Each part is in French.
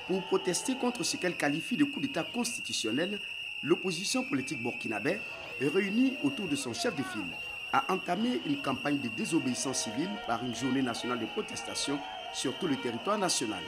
Pour protester contre ce qu'elle qualifie de coup d'État constitutionnel, l'opposition politique burkinabé, réunie autour de son chef de file, a entamé une campagne de désobéissance civile par une journée nationale de protestation sur tout le territoire national.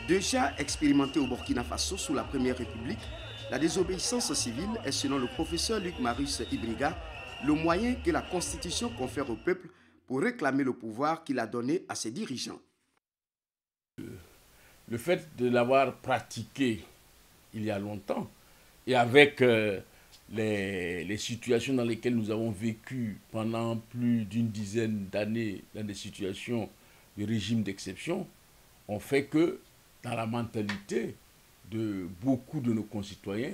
Déjà expérimentée au Burkina Faso sous la Première République, la désobéissance civile est, selon le professeur Luc Marius Ibriga, le moyen que la Constitution confère au peuple pour réclamer le pouvoir qu'il a donné à ses dirigeants. Le fait de l'avoir pratiqué il y a longtemps, et avec les situations dans lesquelles nous avons vécu pendant plus d'une dizaine d'années dans des situations de régime d'exception, ont fait que dans la mentalité de beaucoup de nos concitoyens,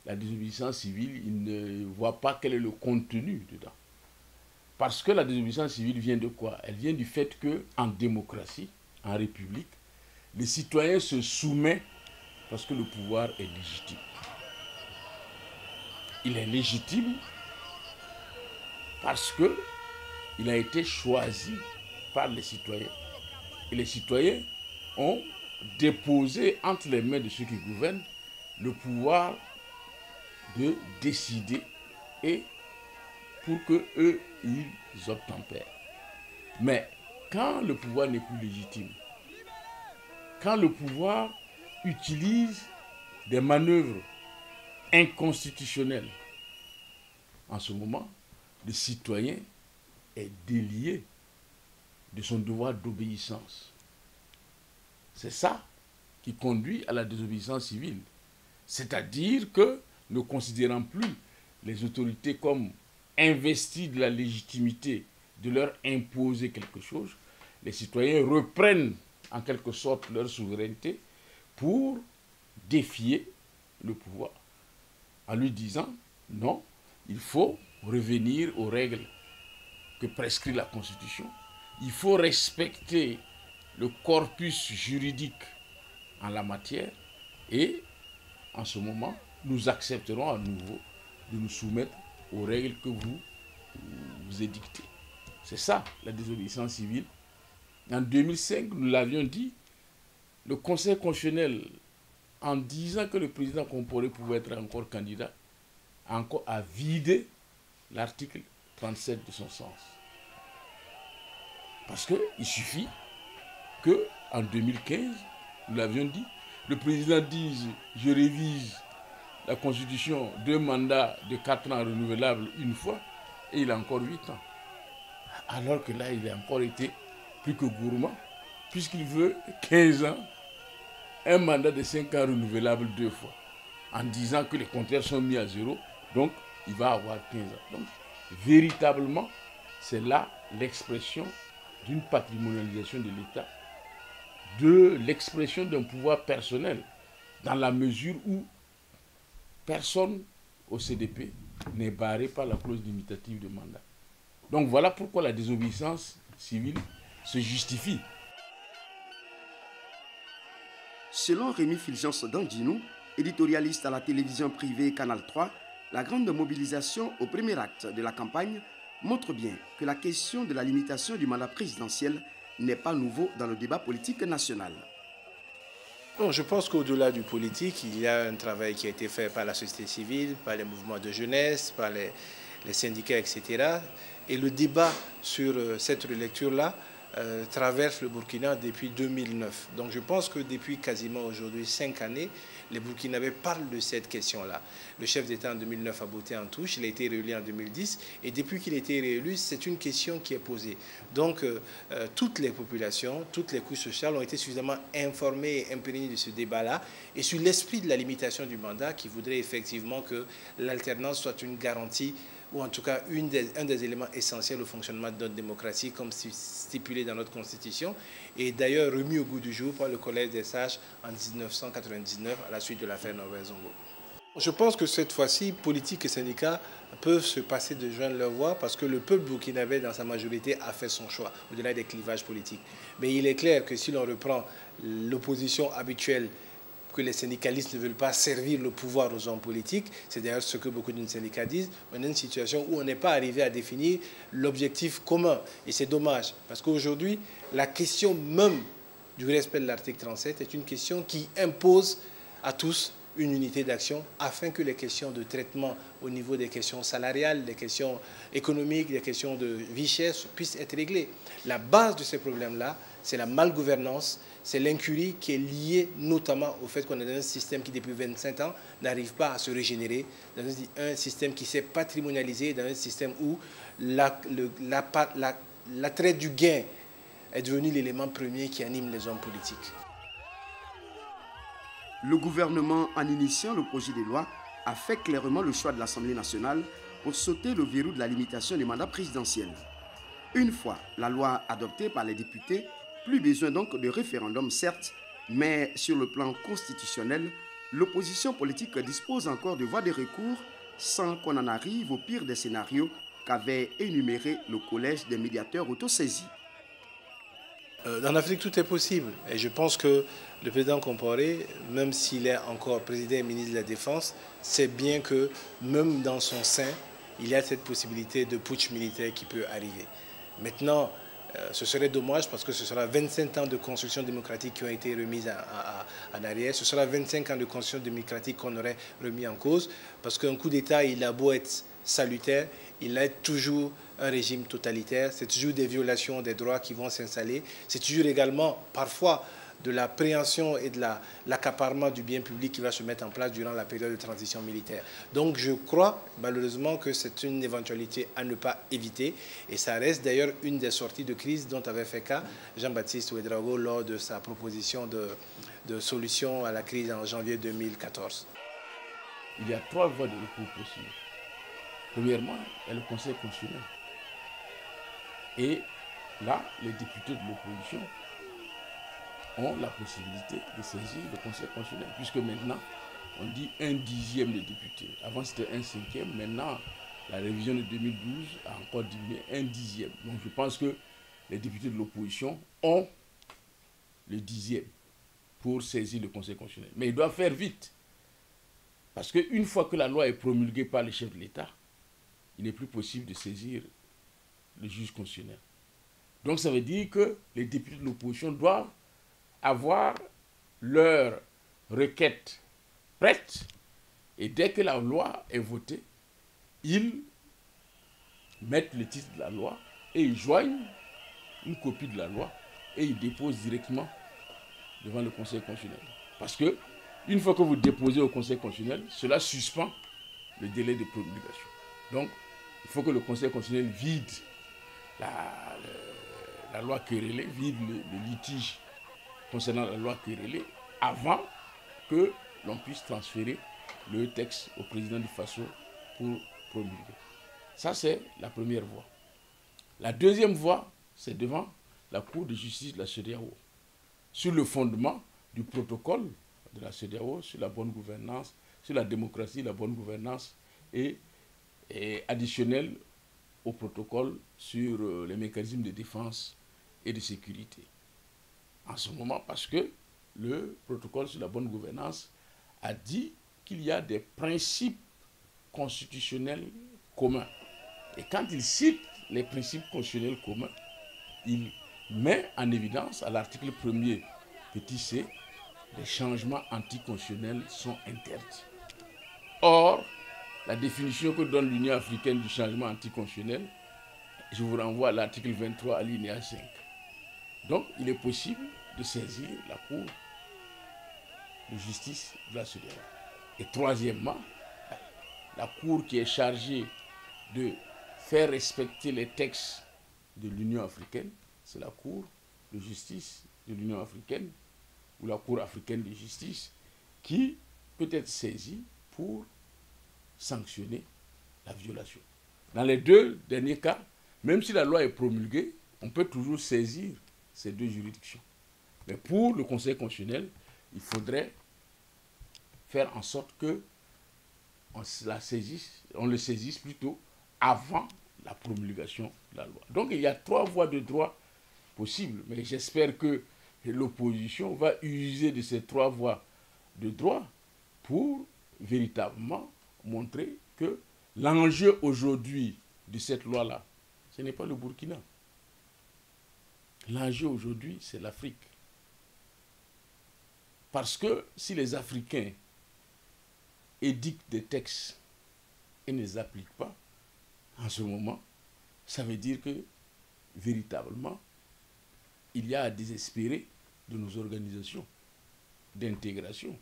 la désobéissance civile, ils ne voient pas quel est le contenu dedans. Parce que la désobéissance civile vient de quoi? Elle vient du fait qu'en démocratie, en république, les citoyens se soumettent parce que le pouvoir est légitime. Il est légitime parce qu'il a été choisi par les citoyens. Et les citoyens ont déposé entre les mains de ceux qui gouvernent le pouvoir de décider et pour qu'eux, ils obtempèrent. Mais quand le pouvoir n'est plus légitime, quand le pouvoir utilise des manœuvres inconstitutionnelles, en ce moment, le citoyen est délié de son devoir d'obéissance. C'est ça qui conduit à la désobéissance civile. C'est-à-dire que, ne considérant plus les autorités comme investies de la légitimité de leur imposer quelque chose, les citoyens reprennent en quelque sorte leur souveraineté pour défier le pouvoir, en lui disant non, il faut revenir aux règles que prescrit la Constitution, il faut respecter le corpus juridique en la matière et en ce moment, nous accepterons à nouveau de nous soumettre aux règles que vous édictez. C'est ça la désobéissance civile. En 2005, nous l'avions dit, le Conseil constitutionnel, en disant que le président Compaoré pouvait être encore candidat, a vidé l'article 37 de son sens. Parce qu'il suffit qu'en 2015, nous l'avions dit, le président dise « je révise la Constitution, 2 mandats de 4 ans renouvelables une fois » et il a encore 8 ans. Alors que là, il a encore été plus que gourmand, puisqu'il veut 15 ans, un mandat de 5 ans renouvelable 2 fois, en disant que les compteurs sont mis à zéro, donc il va avoir 15 ans. Donc, véritablement, c'est là l'expression d'une patrimonialisation de l'État, de l'expression d'un pouvoir personnel, dans la mesure où personne au CDP n'est barré par la clause limitative de mandat. Donc voilà pourquoi la désobéissance civile se justifie. Selon Rémi Fulgence Dandinou, éditorialiste à la télévision privée Canal 3, la grande mobilisation au premier acte de la campagne montre bien que la question de la limitation du mandat présidentiel n'est pas nouveau dans le débat politique national. Bon, je pense qu'au-delà du politique, il y a un travail qui a été fait par la société civile, par les mouvements de jeunesse, par les syndicats, etc. Et le débat sur cette relecture-là traverse le Burkina depuis 2009. Donc je pense que depuis quasiment aujourd'hui 5 années, les Burkinabés parlent de cette question-là. Le chef d'État en 2009 a botté en touche, il a été réélu en 2010, et depuis qu'il a été réélu, c'est une question qui est posée. Donc toutes les populations, toutes les couches sociales ont été suffisamment informées et imprégnées de ce débat-là, et sur l'esprit de la limitation du mandat qui voudrait effectivement que l'alternance soit une garantie ou en tout cas un des éléments essentiels au fonctionnement de notre démocratie, comme stipulé dans notre Constitution, et d'ailleurs remis au goût du jour par le Collège des sages en 1999 à la suite de l'affaire Norbert Zongo. Je pense que cette fois-ci, politique et syndicats peuvent se passer de joindre leur voix parce que le peuple burkinabé, dans sa majorité, a fait son choix, au-delà des clivages politiques. Mais il est clair que si l'on reprend l'opposition habituelle, que les syndicalistes ne veulent pas servir le pouvoir aux hommes politiques, c'est d'ailleurs ce que beaucoup de syndicats disent, on est dans une situation où on n'est pas arrivé à définir l'objectif commun. Et c'est dommage, parce qu'aujourd'hui, la question même du respect de l'article 37 est une question qui impose à tous une unité d'action afin que les questions de traitement au niveau des questions salariales, des questions économiques, des questions de richesse puissent être réglées. La base de ces problèmes-là, c'est la malgouvernance, c'est l'incurie qui est liée notamment au fait qu'on est dans un système qui, depuis 25 ans, n'arrive pas à se régénérer, dans un système qui s'est patrimonialisé, dans un système où l'attrait du gain est devenu l'élément premier qui anime les hommes politiques. Le gouvernement, en initiant le projet de loi, a fait clairement le choix de l'Assemblée nationale pour sauter le verrou de la limitation des mandats présidentiels. Une fois la loi adoptée par les députés, plus besoin donc de référendum certes, mais sur le plan constitutionnel, l'opposition politique dispose encore de voies de recours sans qu'on en arrive au pire des scénarios qu'avait énuméré le collège des médiateurs autosaisis. En Afrique, tout est possible. Et je pense que le président Compaoré, même s'il est encore président et ministre de la Défense, sait bien que même dans son sein, il y a cette possibilité de putsch militaire qui peut arriver. Maintenant, ce serait dommage parce que ce sera 25 ans de construction démocratique qui ont été remis en arrière. Ce sera 25 ans de construction démocratique qu'on aurait remis en cause parce qu'un coup d'État, il a beau être salutaire, il est toujours un régime totalitaire, c'est toujours des violations des droits qui vont s'installer, c'est toujours également parfois de la préhension et de l'accaparement du bien public qui va se mettre en place durant la période de transition militaire. Donc je crois malheureusement que c'est une éventualité à ne pas éviter et ça reste d'ailleurs une des sorties de crise dont avait fait cas Jean-Baptiste Ouédraogo lors de sa proposition de solution à la crise en janvier 2014. Il y a 3 voies de recours possibles. Premièrement, il y a le Conseil constitutionnel. Et là, les députés de l'opposition ont la possibilité de saisir le Conseil constitutionnel, puisque maintenant, on dit 1/10 des députés. Avant, c'était 1/5. Maintenant, la révision de 2012 a encore diminué 1/10. Donc, je pense que les députés de l'opposition ont le 10e pour saisir le Conseil constitutionnel. Mais ils doivent faire vite. Parce qu'une fois que la loi est promulguée par le chef de l'État, il n'est plus possible de saisir le juge constitutionnel. Donc ça veut dire que les députés de l'opposition doivent avoir leur requête prête et dès que la loi est votée, ils mettent le titre de la loi et ils joignent une copie de la loi et ils déposent directement devant le Conseil constitutionnel. Parce que une fois que vous déposez au Conseil constitutionnel, cela suspend le délai de promulgation. Donc, il faut que le Conseil constitutionnel vide la loi querellée, vide le litige concernant la loi querellée, avant que l'on puisse transférer le texte au président du FASO pour promulguer. Ça, c'est la première voie. La deuxième voie, c'est devant la Cour de justice de la CEDEAO, sur le fondement du protocole de la CEDEAO sur la bonne gouvernance, sur la démocratie, la bonne gouvernance et additionnel au protocole sur les mécanismes de défense et de sécurité. En ce moment, parce que le protocole sur la bonne gouvernance a dit qu'il y a des principes constitutionnels communs. Et quand il cite les principes constitutionnels communs, il met en évidence à l'article 1er petit c, les changements anticonstitutionnels sont interdits. Or, la définition que donne l'Union africaine du changement anticonstitutionnel, je vous renvoie à l'article 23 alinéa 5. Donc, il est possible de saisir la Cour de justice de la CEDEAO. Et troisièmement, la Cour qui est chargée de faire respecter les textes de l'Union africaine, c'est la Cour de justice de l'Union africaine, ou la Cour africaine de justice, qui peut être saisie pour sanctionner la violation. Dans les deux derniers cas, même si la loi est promulguée, on peut toujours saisir ces deux juridictions. Mais pour le Conseil constitutionnel, il faudrait faire en sorte que on le saisisse plutôt avant la promulgation de la loi. Donc il y a 3 voies de droit possibles, mais j'espère que l'opposition va user de ces 3 voies de droit pour véritablement montrer que l'enjeu aujourd'hui de cette loi-là, ce n'est pas le Burkina. L'enjeu aujourd'hui, c'est l'Afrique. Parce que si les Africains édictent des textes et ne les appliquent pas, en ce moment, ça veut dire que, véritablement, il y a à désespérer de nos organisations d'intégration.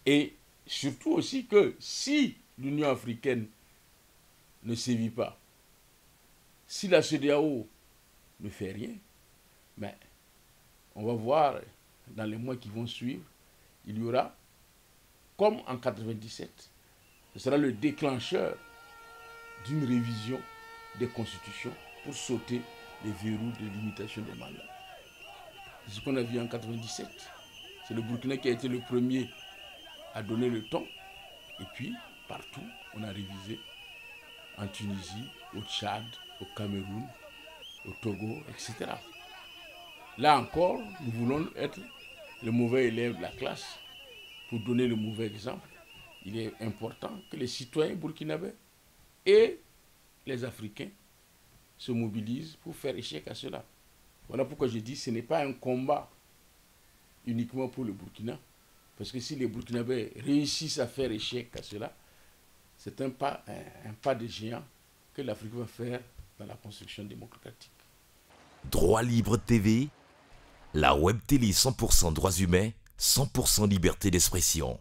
Et surtout aussi que si l'Union africaine ne sévit pas, si la CEDEAO ne fait rien, mais on va voir dans les mois qui vont suivre, il y aura, comme en 1997, ce sera le déclencheur d'une révision des constitutions pour sauter les verrous de limitation des mandats. C'est ce qu'on a vu en 1997. C'est le Burkina qui a été le premier à donner le ton. Et puis, partout, on a révisé. En Tunisie, au Tchad, au Cameroun, au Togo, etc. Là encore, nous voulons être le mauvais élève de la classe. Pour donner le mauvais exemple, il est important que les citoyens burkinabés et les Africains se mobilisent pour faire échec à cela. Voilà pourquoi je dis que ce n'est pas un combat uniquement pour le Burkina. Parce que si les Burkinabés réussissent à faire échec à cela, c'est un pas de géant que l'Afrique va faire dans la construction démocratique. Droit Libre TV, la web télé 100% droits humains, 100% liberté d'expression.